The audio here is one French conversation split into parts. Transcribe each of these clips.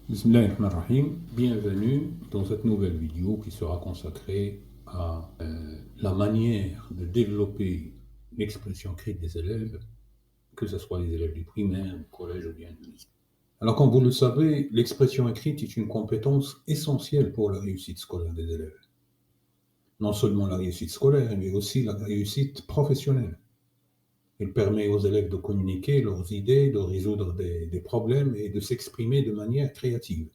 Bismillahirrahmanirrahim. Bienvenue dans cette nouvelle vidéo qui sera consacrée à la manière de développer l'expression écrite des élèves, que ce soit les élèves du primaire, du collège ou bien du lycée. Alors, comme vous le savez, l'expression écrite est une compétence essentielle pour la réussite scolaire des élèves. Non seulement la réussite scolaire, mais aussi la réussite professionnelle. Elle permet aux élèves de communiquer leurs idées, de résoudre des problèmes et de s'exprimer de manière créative.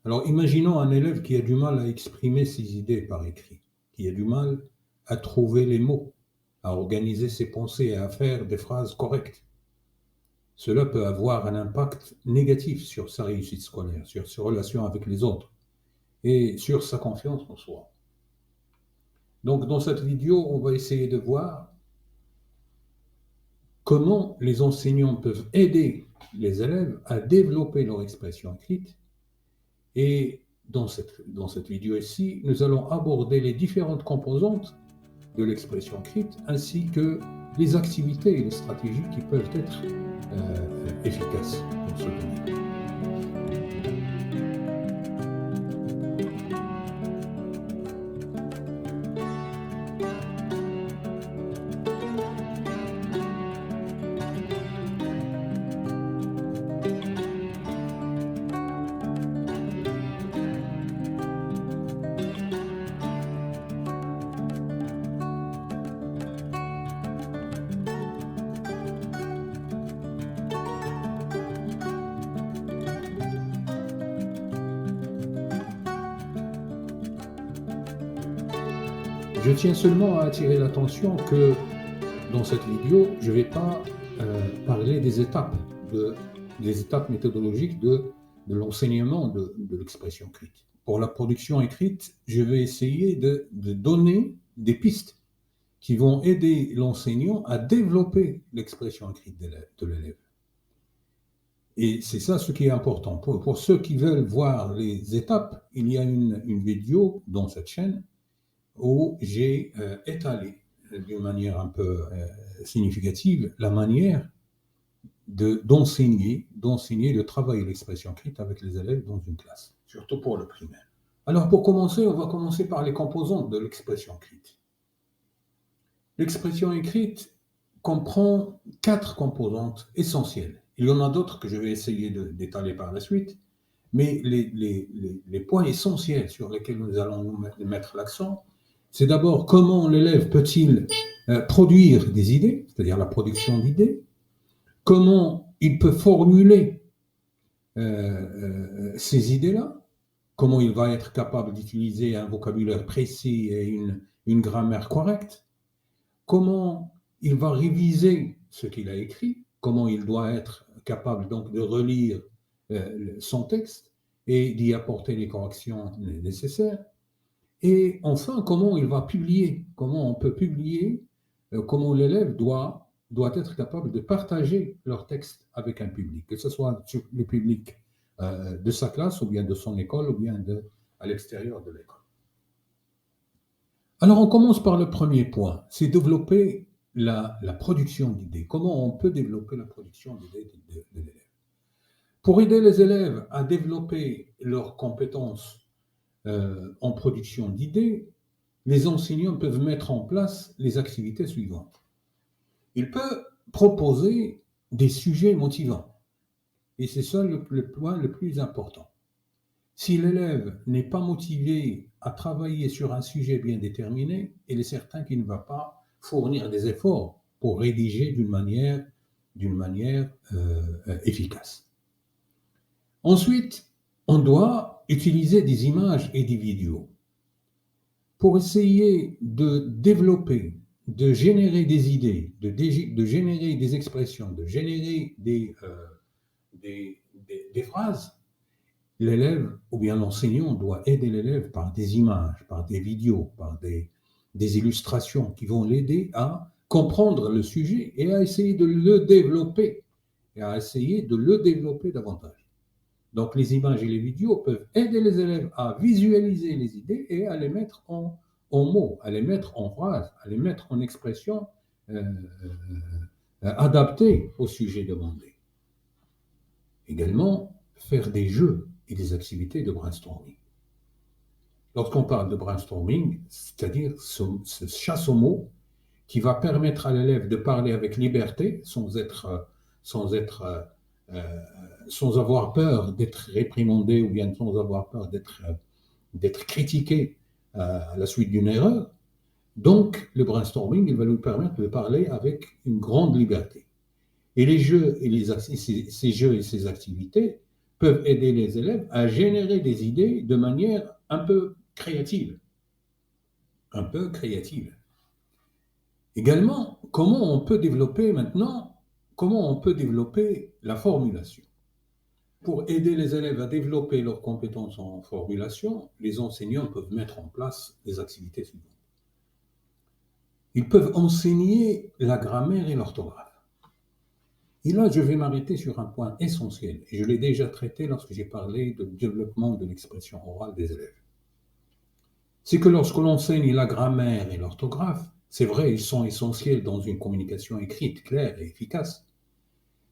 Alors, imaginons un élève qui a du mal à exprimer ses idées par écrit, qui a du mal à trouver les mots, à organiser ses pensées et à faire des phrases correctes. Cela peut avoir un impact négatif sur sa réussite scolaire, sur ses relations avec les autres et sur sa confiance en soi. Donc, dans cette vidéo, on va essayer de voir comment les enseignants peuvent aider les élèves à développer leur expression écrite. Et dans cette vidéo ici, nous allons aborder les différentes composantes de l'expression écrite ainsi que les activités et les stratégies qui peuvent être efficaces dans ce domaine. Je tiens seulement à attirer l'attention que dans cette vidéo, je ne vais pas parler des étapes méthodologiques de l'enseignement de l'expression écrite. Pour la production écrite, je vais essayer de donner des pistes qui vont aider l'enseignant à développer l'expression écrite de l'élève. Et c'est ça ce qui est important. Pour ceux qui veulent voir les étapes, il y a une vidéo dans cette chaîne où j'ai étalé d'une manière un peu significative la manière d'enseigner le travail et l'expression écrite avec les élèves dans une classe, surtout pour le primaire. Alors pour commencer, on va commencer par les composantes de l'expression écrite. L'expression écrite comprend 4 composantes essentielles. Il y en a d'autres que je vais essayer d'étaler par la suite, mais les points essentiels sur lesquels nous allons mettre l'accent, c'est d'abord comment l'élève peut-il produire des idées, c'est-à-dire la production d'idées, comment il peut formuler ces idées-là, comment il va être capable d'utiliser un vocabulaire précis et une grammaire correcte, comment il va réviser ce qu'il a écrit, comment il doit être capable donc de relire son texte et d'y apporter les corrections nécessaires. Et enfin, comment il va publier, comment on peut publier, comment l'élève doit être capable de partager leur texte avec un public, que ce soit le public de sa classe ou bien de son école ou bien à l'extérieur de l'école. Alors on commence par le premier point, c'est développer la production d'idées. Comment on peut développer la production d'idées de l'élève? Pour aider les élèves à développer leurs compétences en production d'idées, les enseignants peuvent mettre en place les activités suivantes. Ils peuvent proposer des sujets motivants. Et c'est ça le point le plus important. Si l'élève n'est pas motivé à travailler sur un sujet bien déterminé, il est certain qu'il ne va pas fournir des efforts pour rédiger d'une manière efficace. Ensuite, on doit utiliser des images et des vidéos pour essayer de développer, de générer des idées, de générer des expressions, de générer des phrases. L'élève ou bien l'enseignant doit aider l'élève par des images, par des vidéos, par des illustrations qui vont l'aider à comprendre le sujet et à essayer de le développer davantage. Donc les images et les vidéos peuvent aider les élèves à visualiser les idées et à les mettre en mots, à les mettre en phrases, à les mettre en expressions adaptées au sujet demandé. Également, faire des jeux et des activités de brainstorming. Lorsqu'on parle de brainstorming, c'est-à-dire ce chasse aux mots qui va permettre à l'élève de parler avec liberté sans être, euh, sans avoir peur d'être réprimandé ou bien sans avoir peur d'être critiqué à la suite d'une erreur. Donc, le brainstorming, il va nous permettre de parler avec une grande liberté. Et les jeux et ces jeux et ces activités peuvent aider les élèves à générer des idées de manière un peu créative. Un peu créative. Également, comment on peut développer la formulation. Pour aider les élèves à développer leurs compétences en formulation, les enseignants peuvent mettre en place des activités suivantes. Ils peuvent enseigner la grammaire et l'orthographe. Et là, je vais m'arrêter sur un point essentiel, et je l'ai déjà traité lorsque j'ai parlé de développement de l'expression orale des élèves. C'est que lorsque l'on enseigne la grammaire et l'orthographe, c'est vrai, ils sont essentiels dans une communication écrite, claire et efficace,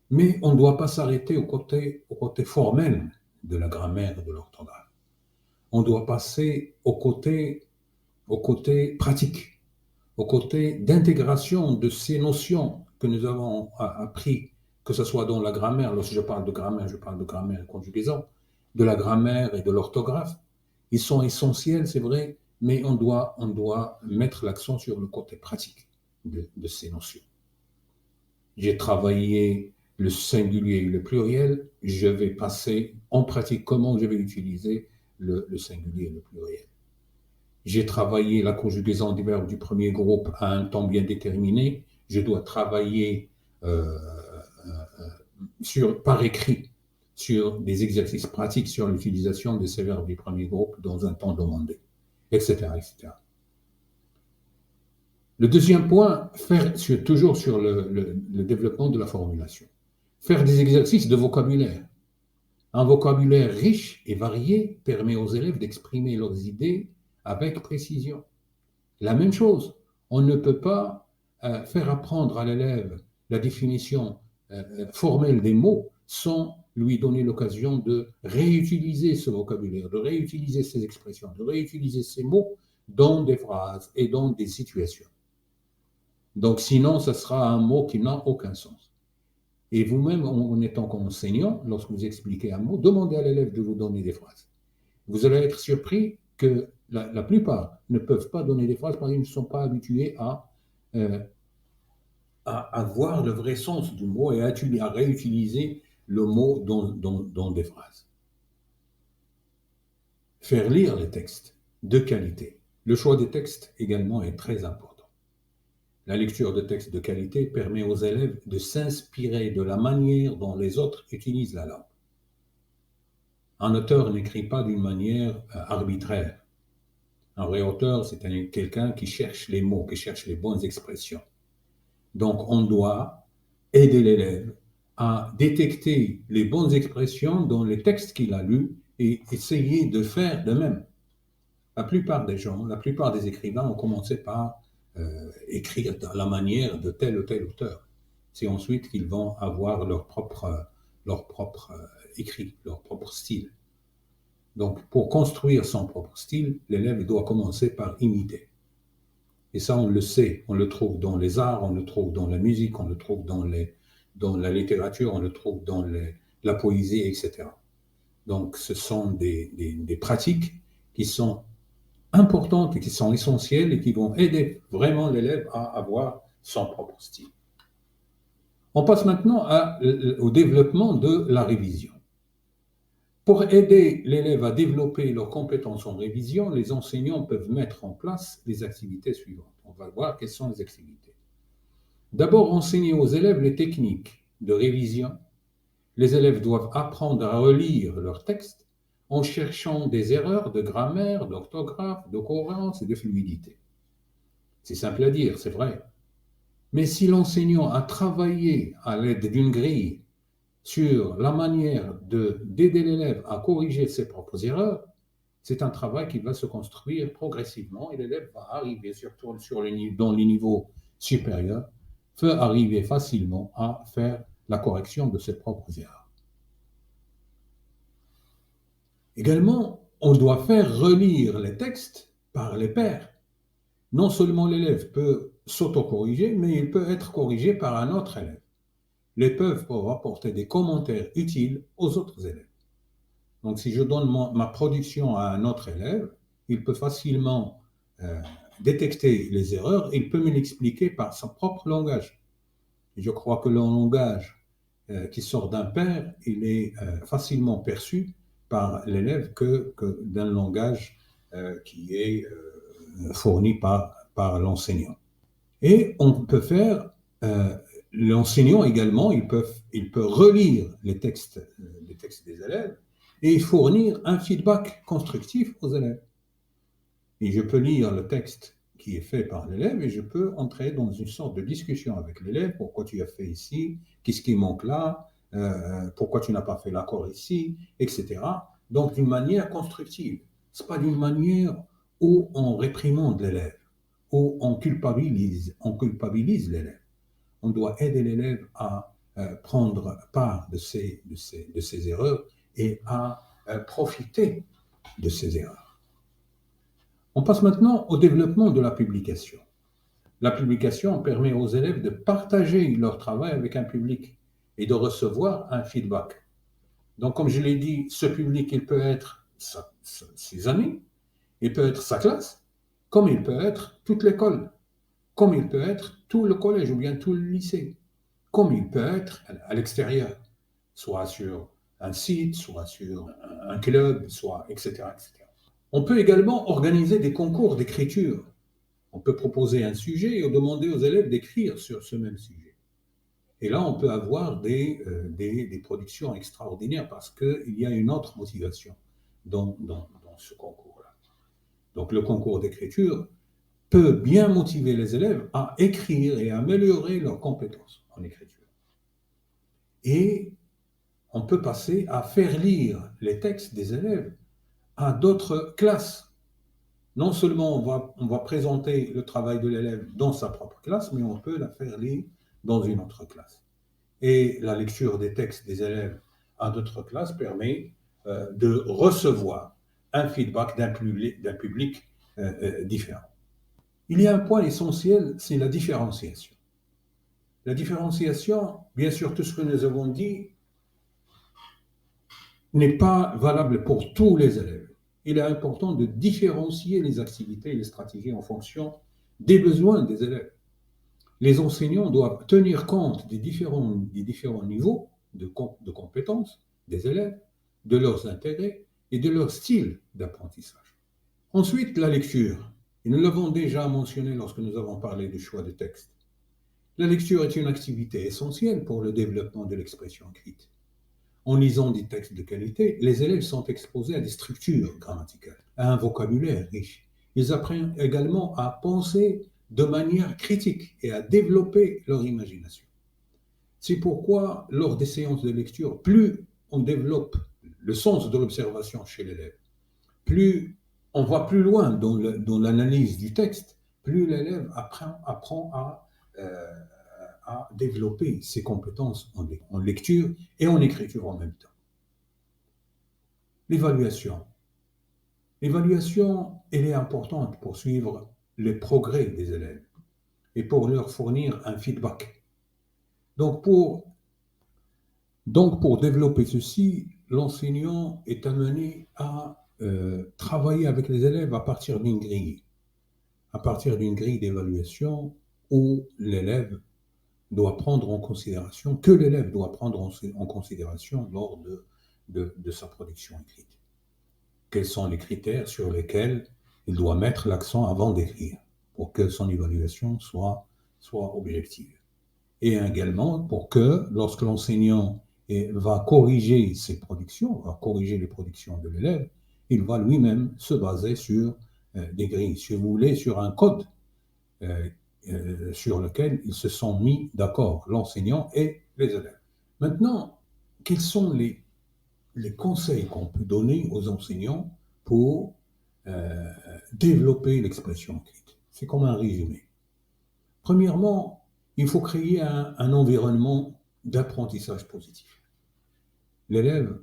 mais on ne doit pas s'arrêter au côté formel de la grammaire et de l'orthographe. On doit passer au côté pratique, au côté d'intégration de ces notions que nous avons appris, que ce soit dans la grammaire, lorsque je parle de grammaire et conjugaison, de la grammaire et de l'orthographe. Ils sont essentiels, c'est vrai, mais on doit mettre l'accent sur le côté pratique de ces notions. J'ai travaillé le singulier et le pluriel, je vais passer en pratique comment je vais utiliser le singulier et le pluriel. J'ai travaillé la conjugaison des verbes du premier groupe à un temps bien déterminé, je dois travailler par écrit sur des exercices pratiques sur l'utilisation de ces verbes du premier groupe dans un temps demandé, etc. etc. Le deuxième point, toujours sur le développement de la formulation. Faire des exercices de vocabulaire. Un vocabulaire riche et varié permet aux élèves d'exprimer leurs idées avec précision. La même chose, on ne peut pas faire apprendre à l'élève la définition formelle des mots sans lui donner l'occasion de réutiliser ce vocabulaire, de réutiliser ces expressions, de réutiliser ces mots dans des phrases et dans des situations. Donc sinon, ce sera un mot qui n'a aucun sens. Et vous-même, en étant enseignant, lorsque vous expliquez un mot, demandez à l'élève de vous donner des phrases. Vous allez être surpris que la plupart ne peuvent pas donner des phrases parce qu'ils ne sont pas habitués à voir le vrai sens du mot et à réutiliser le mot dans des phrases. Faire lire les textes de qualité. Le choix des textes également est très important. La lecture de textes de qualité permet aux élèves de s'inspirer de la manière dont les autres utilisent la langue. Un auteur n'écrit pas d'une manière arbitraire. Un vrai auteur, c'est quelqu'un qui cherche les mots, qui cherche les bonnes expressions. Donc, on doit aider l'élève à détecter les bonnes expressions dans les textes qu'il a lus et essayer de faire de même. La plupart des gens, la plupart des écrivains ont commencé par écrire à la manière de tel ou tel auteur. C'est ensuite qu'ils vont avoir leur propre écrit, leur propre style. Donc, pour construire son propre style, l'élève doit commencer par imiter. Et ça, on le sait, on le trouve dans les arts, on le trouve dans la musique, on le trouve dans la littérature, on le trouve dans la poésie, etc. Donc, ce sont des pratiques qui sont importantes et qui sont essentielles et qui vont aider vraiment l'élève à avoir son propre style. On passe maintenant au développement de la révision. Pour aider l'élève à développer leurs compétences en révision, les enseignants peuvent mettre en place les activités suivantes. On va voir quelles sont les activités. D'abord, enseigner aux élèves les techniques de révision. Les élèves doivent apprendre à relire leurs textes en cherchant des erreurs de grammaire, d'orthographe, de cohérence et de fluidité. C'est simple à dire, c'est vrai. Mais si l'enseignant a travaillé à l'aide d'une grille sur la manière d'aider l'élève à corriger ses propres erreurs, c'est un travail qui va se construire progressivement et l'élève va arriver, surtout dans les niveaux supérieurs, peut arriver facilement à faire la correction de ses propres erreurs. Également, on doit faire relire les textes par les pairs. Non seulement l'élève peut s'auto-corriger, mais il peut être corrigé par un autre élève. Les peuvent peuvent apporter des commentaires utiles aux autres élèves. Donc, si je donne ma production à un autre élève, il peut facilement euh, détecter les erreurs et il peut me l'expliquer par son propre langage. Et je crois que le langage qui sort d'un père, il est facilement perçu par l'élève que d'un langage qui est fourni par l'enseignant. Et on peut faire, l'enseignant également, il peut relire les textes des élèves et fournir un feedback constructif aux élèves. Et je peux lire le texte qui est fait par l'élève et je peux entrer dans une sorte de discussion avec l'élève. Pourquoi tu as fait ici? Qu'est-ce qui manque là? Pourquoi tu n'as pas fait l'accord ici? Etc. Donc d'une manière constructive. Ce n'est pas d'une manière où on réprimande l'élève, où on culpabilise l'élève. On doit aider l'élève à prendre part de ses erreurs et à profiter de ses erreurs. On passe maintenant au développement de la publication. La publication permet aux élèves de partager leur travail avec un public et de recevoir un feedback. Donc, comme je l'ai dit, ce public, il peut être ses amis, il peut être sa classe, comme il peut être toute l'école, comme il peut être tout le collège ou bien tout le lycée, comme il peut être à l'extérieur, soit sur un site, soit sur un club, soit etc., etc. On peut également organiser des concours d'écriture. On peut proposer un sujet et demander aux élèves d'écrire sur ce même sujet. Et là, on peut avoir des productions extraordinaires parce qu'il y a une autre motivation dans ce concours-là. Donc le concours d'écriture peut bien motiver les élèves à écrire et à améliorer leurs compétences en écriture. Et on peut passer à faire lire les textes des élèves à d'autres classes. Non seulement on va présenter le travail de l'élève dans sa propre classe, mais on peut la faire lire dans une autre classe. Et la lecture des textes des élèves à d'autres classes permet de recevoir un feedback d'un public différent. Il y a un point essentiel, c'est la différenciation. La différenciation, bien sûr, tout ce que nous avons dit n'est pas valable pour tous les élèves. Il est important de différencier les activités et les stratégies en fonction des besoins des élèves. Les enseignants doivent tenir compte des différents niveaux de compétences des élèves, de leurs intérêts et de leur style d'apprentissage. Ensuite, la lecture. Et nous l'avons déjà mentionné lorsque nous avons parlé du choix de texte. La lecture est une activité essentielle pour le développement de l'expression écrite. En lisant des textes de qualité, les élèves sont exposés à des structures grammaticales, à un vocabulaire riche. Ils apprennent également à penser de manière critique et à développer leur imagination. C'est pourquoi, lors des séances de lecture, plus on développe le sens de l'observation chez l'élève, plus on va plus loin dans l'analyse du texte, plus l'élève apprend à développer ses compétences en lecture et en écriture en même temps. L'évaluation. L'évaluation, elle est importante pour suivre les progrès des élèves et pour leur fournir un feedback. Donc pour développer ceci, l'enseignant est amené à travailler avec les élèves à partir d'une grille d'évaluation où l'élève doit prendre en considération, que l'élève doit prendre en considération lors de sa production écrite. Quels sont les critères sur lesquels il doit mettre l'accent avant d'écrire pour que son évaluation soit objective. Et également pour que, lorsque l'enseignant va corriger ses productions, va corriger les productions de l'élève, il va lui-même se baser sur des grilles, si vous voulez, sur un code sur lequel ils se sont mis d'accord, l'enseignant et les élèves. Maintenant, quels sont les conseils qu'on peut donner aux enseignants pour développer l'expression écrite? C'est comme un résumé. Premièrement, il faut créer un environnement d'apprentissage positif. L'élève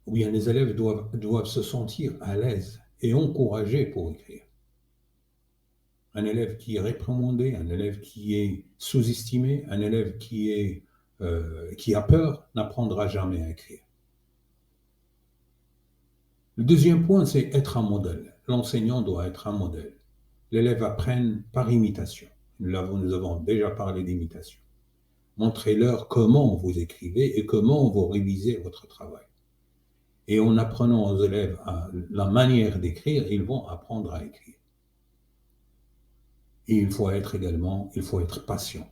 ou bien les élèves doivent se sentir à l'aise et encouragés pour écrire. Un élève qui est réprimandé, un élève qui est sous-estimé, un élève qui a peur n'apprendra jamais à écrire. Le deuxième point, c'est être un modèle. L'enseignant doit être un modèle. L'élève apprenne par imitation. Nous avons déjà parlé d'imitation. Montrez-leur comment vous écrivez et comment vous révisez votre travail. Et en apprenant aux élèves la manière d'écrire, ils vont apprendre à écrire. Et il faut être patient.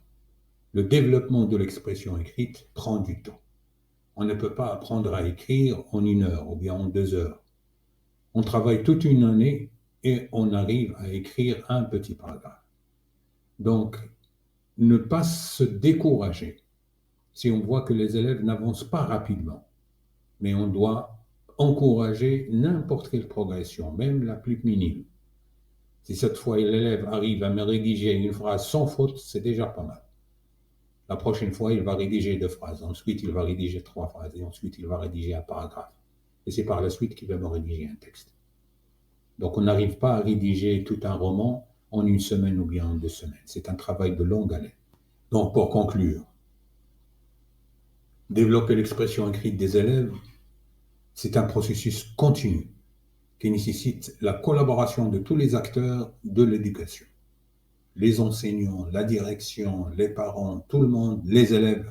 Le développement de l'expression écrite prend du temps. On ne peut pas apprendre à écrire en 1 heure ou bien en 2 heures. On travaille toute une année et on arrive à écrire un petit paragraphe. Donc, ne pas se décourager si on voit que les élèves n'avancent pas rapidement. Mais on doit encourager n'importe quelle progression, même la plus minime. Si cette fois l'élève arrive à me rédiger une phrase sans faute, c'est déjà pas mal. La prochaine fois, il va rédiger 2 phrases. Ensuite, il va rédiger 3 phrases. Et ensuite, il va rédiger un paragraphe. Et c'est par la suite qu'il va me rédiger un texte. Donc, on n'arrive pas à rédiger tout un roman en 1 semaine ou bien en 2 semaines. C'est un travail de longue haleine. Donc, pour conclure, développer l'expression écrite des élèves, c'est un processus continu qui nécessite la collaboration de tous les acteurs de l'éducation. Les enseignants, la direction, les parents, tout le monde, les élèves.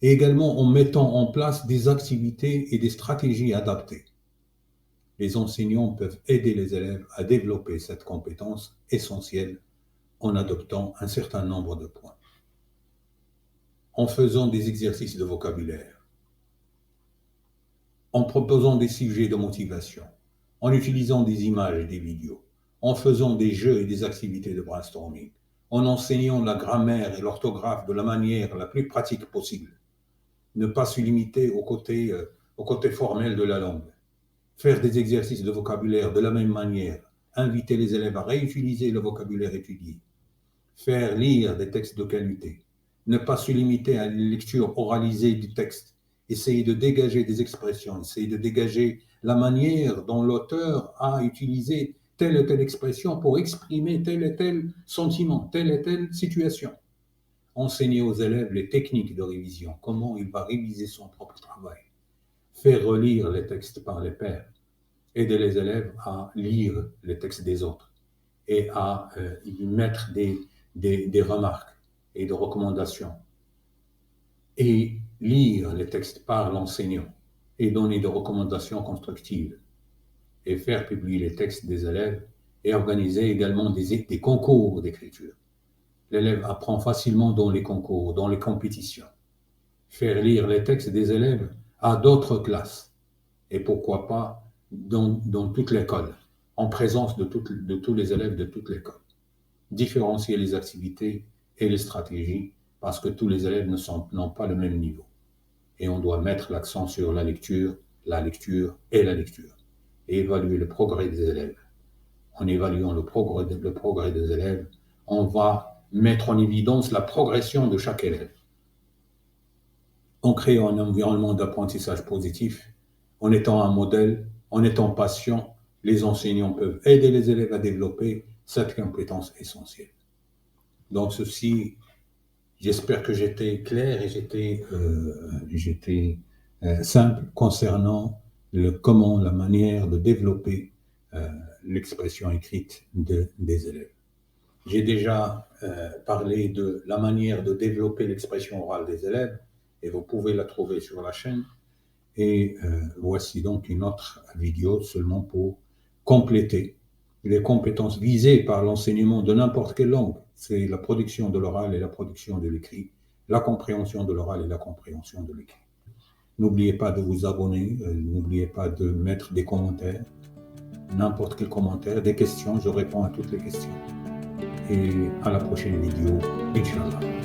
Et également en mettant en place des activités et des stratégies adaptées. Les enseignants peuvent aider les élèves à développer cette compétence essentielle en adoptant un certain nombre de points. En faisant des exercices de vocabulaire, en proposant des sujets de motivation, en utilisant des images et des vidéos, en faisant des jeux et des activités de brainstorming, en enseignant la grammaire et l'orthographe de la manière la plus pratique possible. Ne pas se limiter au côté formel de la langue. Faire des exercices de vocabulaire de la même manière, inviter les élèves à réutiliser le vocabulaire étudié, faire lire des textes de qualité, ne pas se limiter à la lecture oralisée du texte, essayer de dégager des expressions, essayer de dégager la manière dont l'auteur a utilisé telle ou telle expression pour exprimer tel et tel sentiment, telle et telle situation. Enseigner aux élèves les techniques de révision, comment il va réviser son propre travail, faire relire les textes par les pairs, aider les élèves à lire les textes des autres et à y mettre des remarques et des recommandations, et lire les textes par l'enseignant et donner des recommandations constructives, et faire publier les textes des élèves et organiser également des concours d'écriture. L'élève apprend facilement dans les concours, dans les compétitions. Faire lire les textes des élèves à d'autres classes et pourquoi pas dans toute l'école, en présence de tous les élèves de toute l'école. Différencier les activités et les stratégies parce que tous les élèves n'ont pas le même niveau. Et on doit mettre l'accent sur la lecture et la lecture. Et évaluer le progrès des élèves. En évaluant le progrès des élèves, on va mettre en évidence la progression de chaque élève. En créant un environnement d'apprentissage positif, en étant un modèle, en étant patient, les enseignants peuvent aider les élèves à développer cette compétence essentielle. Donc ceci, j'espère que j'étais clair et j'étais simple concernant la manière de développer l'expression écrite des élèves. J'ai déjà parlé de la manière de développer l'expression orale des élèves et vous pouvez la trouver sur la chaîne. Et voici donc une autre vidéo seulement pour compléter les compétences visées par l'enseignement de n'importe quelle langue. C'est la production de l'oral et la production de l'écrit, la compréhension de l'oral et la compréhension de l'écrit. N'oubliez pas de vous abonner, n'oubliez pas de mettre des commentaires, n'importe quel commentaire, des questions, je réponds à toutes les questions. Et à la prochaine vidéo, Inch'Allah.